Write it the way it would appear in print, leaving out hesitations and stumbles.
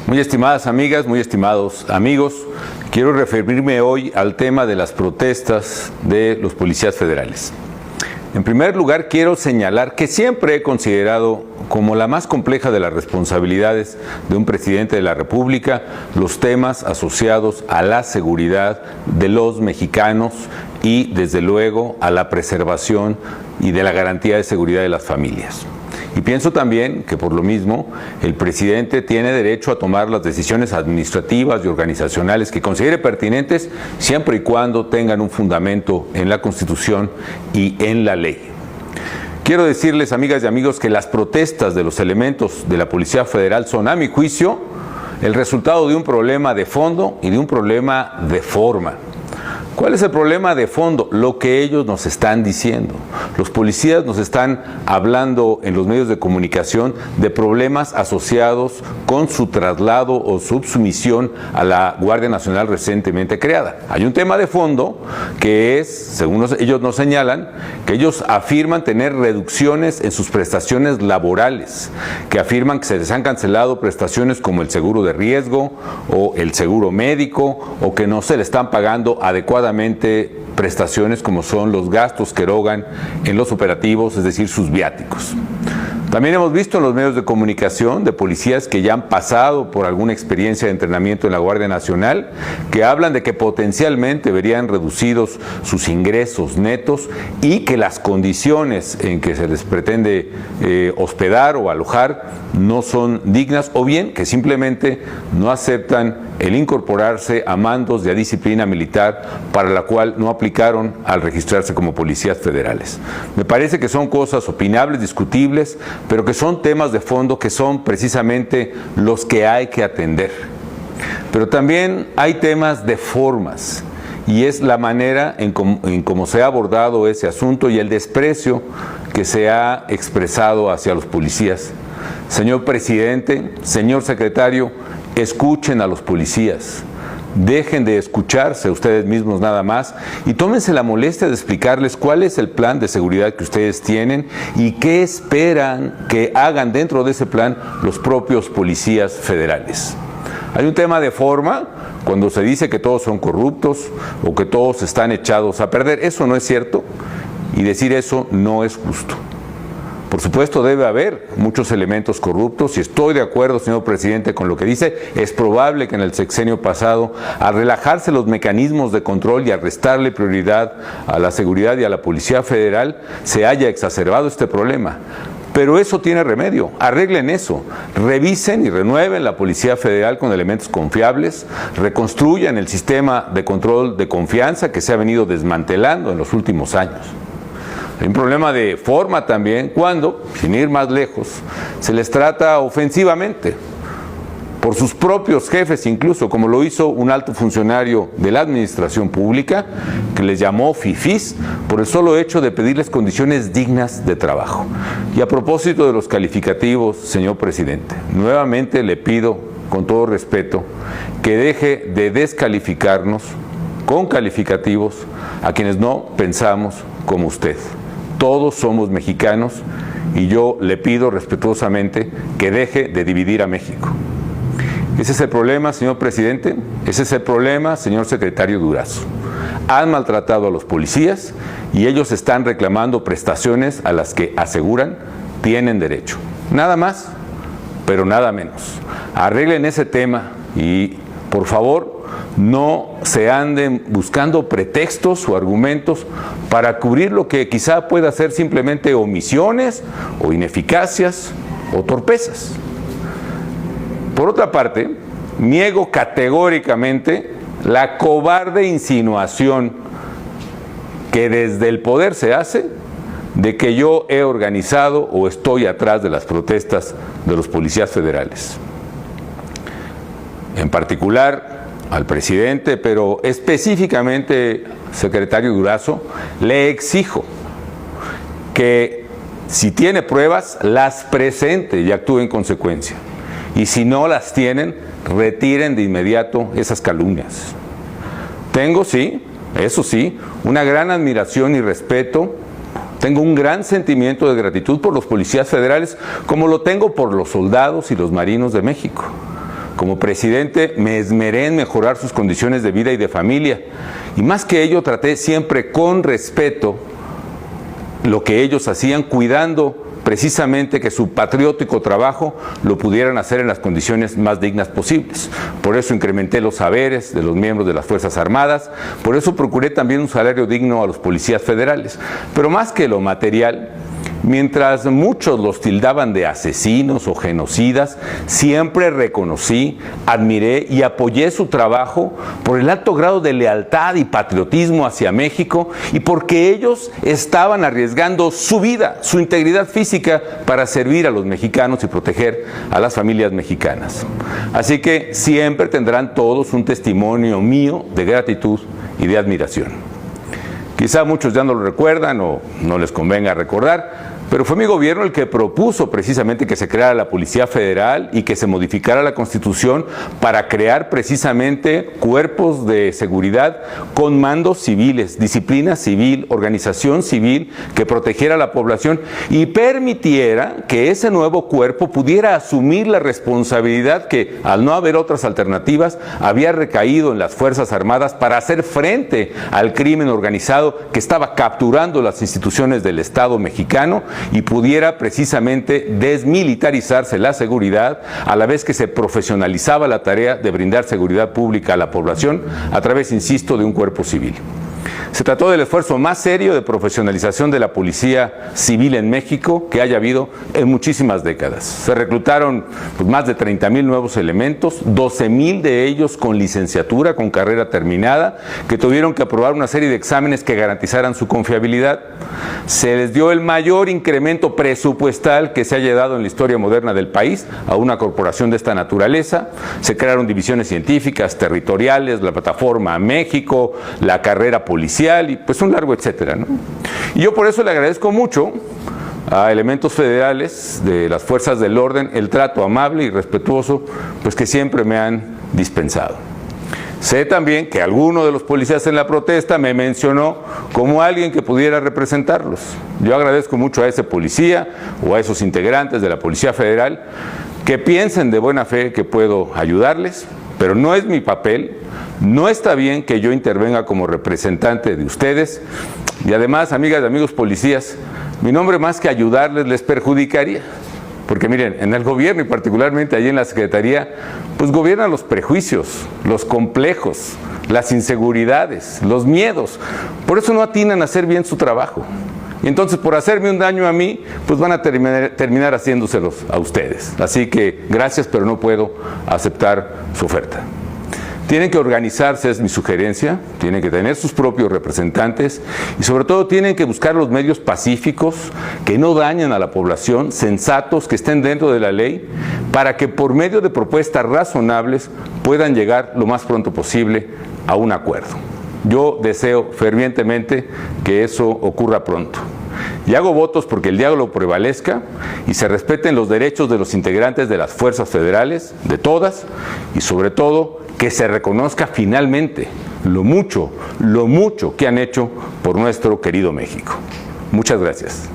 Muy estimadas amigas, muy estimados amigos, quiero referirme hoy al tema de las protestas de los policías federales. En primer lugar, quiero señalar que siempre he considerado como la más compleja de las responsabilidades de un presidente de la República los temas asociados a la seguridad de los mexicanos y, desde luego, a la preservación y de la garantía de seguridad de las familias. Y pienso también que por lo mismo el presidente tiene derecho a tomar las decisiones administrativas y organizacionales que considere pertinentes siempre y cuando tengan un fundamento en la Constitución y en la ley. Quiero decirles, amigas y amigos, que las protestas de los elementos de la Policía Federal son, a mi juicio, el resultado de un problema de fondo y de un problema de forma. ¿Cuál es el problema de fondo? Lo que ellos nos están diciendo. Los policías nos están hablando en los medios de comunicación de problemas asociados con su traslado o subsumisión a la Guardia Nacional recientemente creada. Hay un tema de fondo que es, según ellos nos señalan, que ellos afirman tener reducciones en sus prestaciones laborales, que afirman que se les han cancelado prestaciones como el seguro de riesgo o el seguro médico, o que no se le están pagando adecuadamente prestaciones como son los gastos que erogan en los operativos, es decir, sus viáticos. También hemos visto en los medios de comunicación de policías que ya han pasado por alguna experiencia de entrenamiento en la Guardia Nacional, que hablan de que potencialmente verían reducidos sus ingresos netos y que las condiciones en que se les pretende hospedar o alojar no son dignas, o bien que simplemente no aceptan el incorporarse a mandos de disciplina militar para la cual no aplicaron al registrarse como policías federales. Me parece que son cosas opinables, discutibles, pero que son temas de fondo que son precisamente los que hay que atender. Pero también hay temas de formas, y es la manera en cómo se ha abordado ese asunto y el desprecio que se ha expresado hacia los policías. Señor presidente, señor secretario, escuchen a los policías. Dejen de escucharse ustedes mismos nada más y tómense la molestia de explicarles cuál es el plan de seguridad que ustedes tienen y qué esperan que hagan dentro de ese plan los propios policías federales. Hay un tema de forma cuando se dice que todos son corruptos o que todos están echados a perder. Eso no es cierto, y decir eso no es justo. Por supuesto, debe haber muchos elementos corruptos, y estoy de acuerdo, señor presidente, con lo que dice. Es probable que en el sexenio pasado, al relajarse los mecanismos de control y al restarle prioridad a la seguridad y a la Policía Federal, se haya exacerbado este problema. Pero eso tiene remedio. Arreglen eso. Revisen y renueven la Policía Federal con elementos confiables, reconstruyan el sistema de control de confianza que se ha venido desmantelando en los últimos años. Hay un problema de forma también cuando, sin ir más lejos, se les trata ofensivamente por sus propios jefes, incluso como lo hizo un alto funcionario de la administración pública que les llamó fifís por el solo hecho de pedirles condiciones dignas de trabajo. Y a propósito de los calificativos, señor presidente, nuevamente le pido con todo respeto que deje de descalificarnos con calificativos a quienes no pensamos como usted. Todos somos mexicanos y yo le pido respetuosamente que deje de dividir a México. Ese es el problema, señor presidente, ese es el problema, señor secretario Durazo. Han maltratado a los policías y ellos están reclamando prestaciones a las que aseguran tienen derecho. Nada más, pero nada menos. Arreglen ese tema y, por favor, no se anden buscando pretextos o argumentos para cubrir lo que quizá pueda ser simplemente omisiones o ineficacias o torpezas. Por otra parte, niego categóricamente la cobarde insinuación que desde el poder se hace de que yo he organizado o estoy atrás de las protestas de los policías federales. En particular, al presidente, pero específicamente, secretario Durazo, le exijo que si tiene pruebas, las presente y actúe en consecuencia. Y si no las tienen, retiren de inmediato esas calumnias. Tengo, sí, eso sí, una gran admiración y respeto. Tengo un gran sentimiento de gratitud por los policías federales, como lo tengo por los soldados y los marinos de México. Como presidente me esmeré en mejorar sus condiciones de vida y de familia. Y más que ello, traté siempre con respeto lo que ellos hacían, cuidando precisamente que su patriótico trabajo lo pudieran hacer en las condiciones más dignas posibles. Por eso incrementé los saberes de los miembros de las Fuerzas Armadas, por eso procuré también un salario digno a los policías federales. Pero más que lo material, mientras muchos los tildaban de asesinos o genocidas, siempre reconocí, admiré y apoyé su trabajo por el alto grado de lealtad y patriotismo hacia México y porque ellos estaban arriesgando su vida, su integridad física para servir a los mexicanos y proteger a las familias mexicanas. Así que siempre tendrán todos un testimonio mío de gratitud y de admiración. Quizá muchos ya no lo recuerdan o no les convenga recordar, pero fue mi gobierno el que propuso precisamente que se creara la Policía Federal y que se modificara la Constitución para crear precisamente cuerpos de seguridad con mandos civiles, disciplina civil, organización civil que protegiera a la población y permitiera que ese nuevo cuerpo pudiera asumir la responsabilidad que, al no haber otras alternativas, había recaído en las Fuerzas Armadas para hacer frente al crimen organizado que estaba capturando las instituciones del Estado mexicano y pudiera precisamente desmilitarizarse la seguridad a la vez que se profesionalizaba la tarea de brindar seguridad pública a la población a través, insisto, de un cuerpo civil. Se trató del esfuerzo más serio de profesionalización de la policía civil en México que haya habido en muchísimas décadas. Se reclutaron más de 30,000 nuevos elementos, 12,000 de ellos con licenciatura, con carrera terminada, que tuvieron que aprobar una serie de exámenes que garantizaran su confiabilidad. Se les dio el mayor incremento presupuestal que se haya dado en la historia moderna del país a una corporación de esta naturaleza. Se crearon divisiones científicas, territoriales, la plataforma México, la carrera policial y pues un largo etcétera, ¿no? Y yo por eso le agradezco mucho a elementos federales de las fuerzas del orden el trato amable y respetuoso pues que siempre me han dispensado. Sé también que alguno de los policías en la protesta me mencionó como alguien que pudiera representarlos. Yo agradezco mucho a ese policía o a esos integrantes de la Policía Federal que piensen de buena fe que puedo ayudarles, pero no es mi papel. No está bien que yo intervenga como representante de ustedes y además, amigas y amigos policías, mi nombre más que ayudarles les perjudicaría. Porque miren, en el gobierno y particularmente allí en la Secretaría, pues gobiernan los prejuicios, los complejos, las inseguridades, los miedos. Por eso no atinan a hacer bien su trabajo. Y entonces por hacerme un daño a mí, pues van a terminar haciéndoselos a ustedes. Así que gracias, pero no puedo aceptar su oferta. Tienen que organizarse, es mi sugerencia, tienen que tener sus propios representantes y sobre todo tienen que buscar los medios pacíficos que no dañen a la población, sensatos, que estén dentro de la ley, para que por medio de propuestas razonables puedan llegar lo más pronto posible a un acuerdo. Yo deseo fervientemente que eso ocurra pronto. Y hago votos porque el diálogo prevalezca y se respeten los derechos de los integrantes de las fuerzas federales, de todas, y sobre todo que se reconozca finalmente lo mucho que han hecho por nuestro querido México. Muchas gracias.